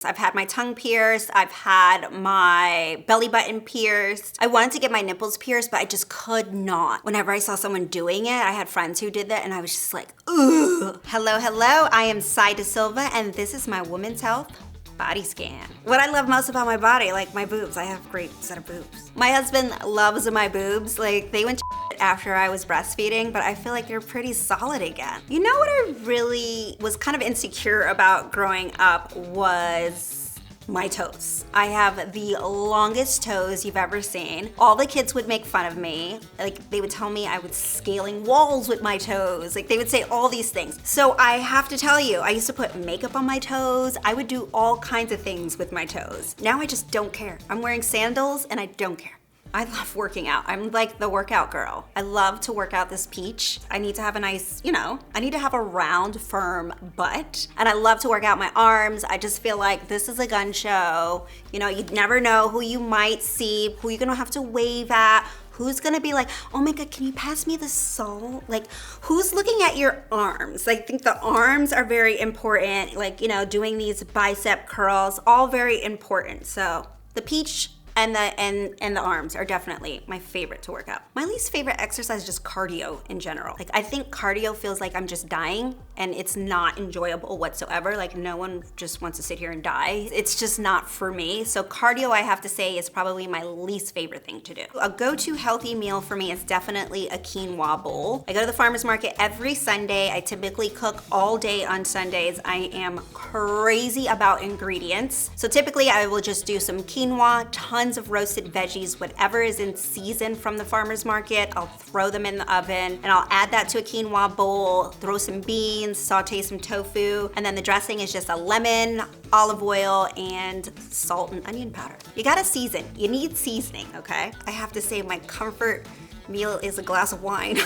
I've had my tongue pierced. I've had my belly button pierced. I wanted to get my nipples pierced, but I just could not. Whenever I saw someone doing it, I had friends who did that and I was just like, ugh. Hello, hello. I am Sai De Silva and this is my Women's Health body scan. What I love most about my body, like my boobs. I have a great set of boobs. My husband loves my boobs. Like they went to after I was breastfeeding, but I feel like they're pretty solid again. You know what I really was kind of insecure about growing up was my toes. I have the longest toes you've ever seen. All the kids would make fun of me. Like they would tell me I was scaling walls with my toes. Like they would say all these things. So I have to tell you, I used to put makeup on my toes. I would do all kinds of things with my toes. Now I just don't care. I'm wearing sandals and I don't care. I love working out. I'm like the workout girl. I love to work out this peach. I need to have a nice, I need to have a round, firm butt. And I love to work out my arms. I just feel like this is a gun show. You never know who you might see, who you're gonna have to wave at, who's gonna be like, oh my God, can you pass me the salt? Like, who's looking at your arms? I think the arms are very important. Like, doing these bicep curls, all very important. So the peach and the arms are definitely my favorite to work out. My least favorite exercise is just cardio in general. Like I think cardio feels like I'm just dying and it's not enjoyable whatsoever. Like no one just wants to sit here and die. It's just not for me. So cardio, I have to say, is probably my least favorite thing to do. A go-to healthy meal for me is definitely a quinoa bowl. I go to the farmer's market every Sunday. I typically cook all day on Sundays. I am crazy about ingredients. So typically I will just do some quinoa, tons of roasted veggies, whatever is in season from the farmer's market. I'll throw them in the oven and I'll add that to a quinoa bowl, throw some beans, saute some tofu, and then the dressing is just a lemon, olive oil, and salt and onion powder. You gotta season. You need seasoning, okay? I have to say my comfort meal is a glass of wine.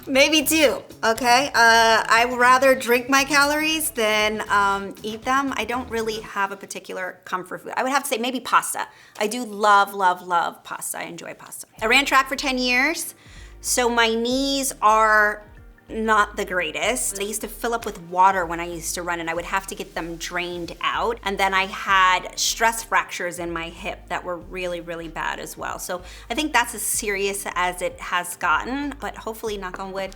Maybe two, okay? I would rather drink my calories than eat them. I don't really have a particular comfort food. I would have to say maybe pasta. I do love, love, love pasta. I enjoy pasta. I ran track for 10 years, so my knees are not the greatest. They used to fill up with water when I used to run and I would have to get them drained out. And then I had stress fractures in my hip that were really, really bad as well. So I think that's as serious as it has gotten, but hopefully, knock on wood,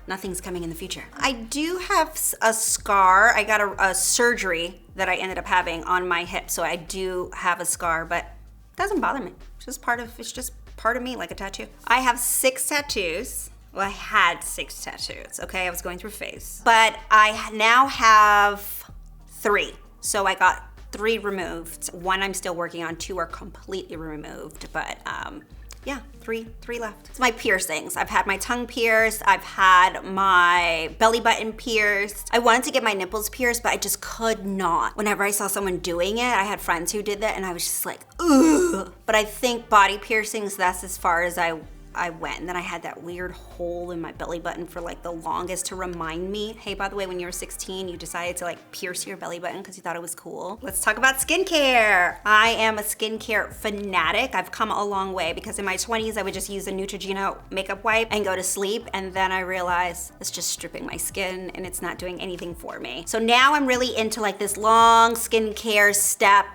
nothing's coming in the future. I do have a scar. I got a surgery that I ended up having on my hip. So I do have a scar, but it doesn't bother me. It's just part of me, like a tattoo. I have 6 tattoos. Well, I had 6 tattoos, okay? I was going through a phase. But I now have 3. So I got 3 removed. 1 I'm still working on, 2 are completely removed. But yeah, 3 left. It's my piercings. I've had my tongue pierced. I've had my belly button pierced. I wanted to get my nipples pierced, but I just could not. Whenever I saw someone doing it, I had friends who did that and I was just like, ugh. But I think body piercings, that's as far as I went. And then I had that weird hole in my belly button for like the longest to remind me, hey, by the way, when you were 16, you decided to like pierce your belly button because you thought it was cool. Let's talk about skincare. I am a skincare fanatic. I've come a long way because in my 20s, I would just use a Neutrogena makeup wipe and go to sleep. And then I realized it's just stripping my skin and it's not doing anything for me. So now I'm really into like this long skincare step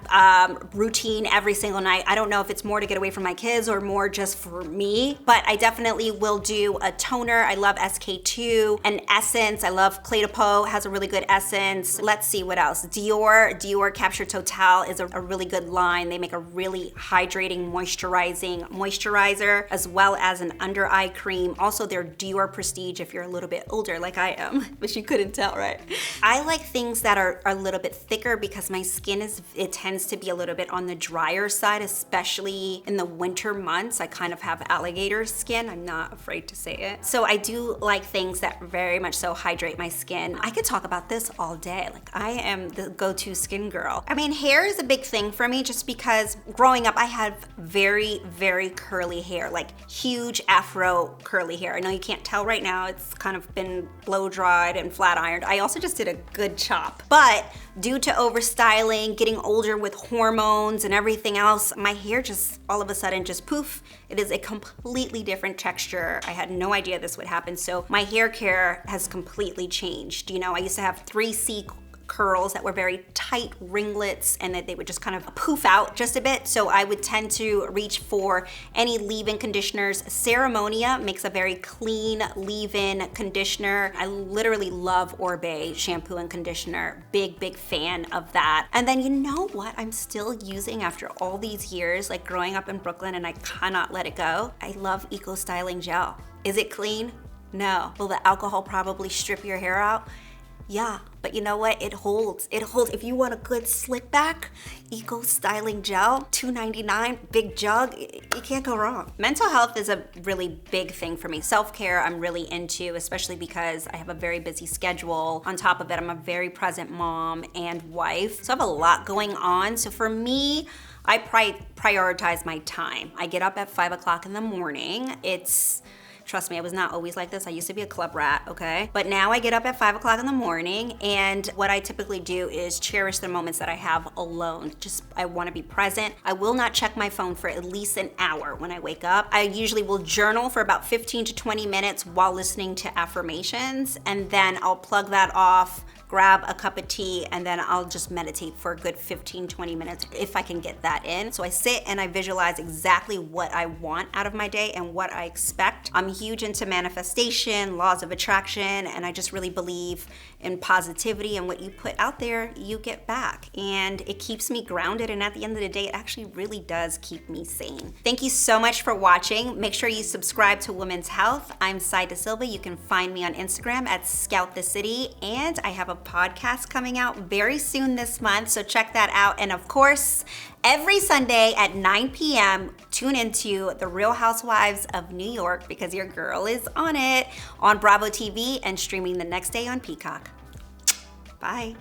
routine every single night. I don't know if it's more to get away from my kids or more just for me, but I definitely will do a toner. I love SK2, an essence. I love Clé de Peau, has a really good essence. Let's see what else. Dior Capture Total is a really good line. They make a really hydrating, moisturizing moisturizer, as well as an under eye cream. Also their Dior Prestige if you're a little bit older like I am, but you couldn't tell, right? I like things that are a little bit thicker because my skin it tends to be a little bit on the drier side, especially in the winter months. I kind of have alligator skin. I'm not afraid to say it. So I do like things that very much so hydrate my skin. I could talk about this all day. Like I am the go-to skin girl. I mean, hair is a big thing for me just because growing up I had very, very curly hair, like huge afro curly hair. I know you can't tell right now. It's kind of been blow dried and flat ironed. I also just did a good chop. But due to overstyling, getting older with hormones and everything else, my hair just all of a sudden just poof. It is a completely different texture. I had no idea this would happen. So my hair care has completely changed. You know, I used to have 3C curls that were very tight ringlets and that they would just kind of poof out just a bit. So I would tend to reach for any leave-in conditioners. Ceremonia makes a very clean leave-in conditioner. I literally love Orbe shampoo and conditioner. Big fan of that. And then you know what I'm still using after all these years, like growing up in Brooklyn, and I cannot let it go? I love Eco Styling Gel. Is it clean? No. Will the alcohol probably strip your hair out? Yeah, but you know what? It holds. It holds. If you want a good slick back, Eco Styling Gel, $2.99, big jug, you can't go wrong. Mental health is a really big thing for me. Self-care I'm really into, especially because I have a very busy schedule. On top of it, I'm a very present mom and wife, so I have a lot going on. So for me, I prioritize my time. I get up at 5 o'clock in the morning. Trust me, I was not always like this. I used to be a club rat, okay? But now I get up at 5 o'clock in the morning, and what I typically do is cherish the moments that I have alone. I wanna be present. I will not check my phone for at least an hour when I wake up. I usually will journal for about 15 to 20 minutes while listening to affirmations, and then I'll plug that off, grab a cup of tea, and then I'll just meditate for a good 15, 20 minutes if I can get that in. So I sit and I visualize exactly what I want out of my day and what I expect. I'm huge into manifestation, laws of attraction, and I just really believe in positivity, and what you put out there, you get back. And it keeps me grounded, and at the end of the day, it actually really does keep me sane. Thank you so much for watching. Make sure you subscribe to Women's Health. I'm Sai De Silva. You can find me on Instagram at Scout the City, and I have a podcast coming out very soon this month, so check that out. And of course, every Sunday at 9 p.m., tune into The Real Housewives of New York, because your girl is on it, on Bravo TV and streaming the next day on Peacock. Bye.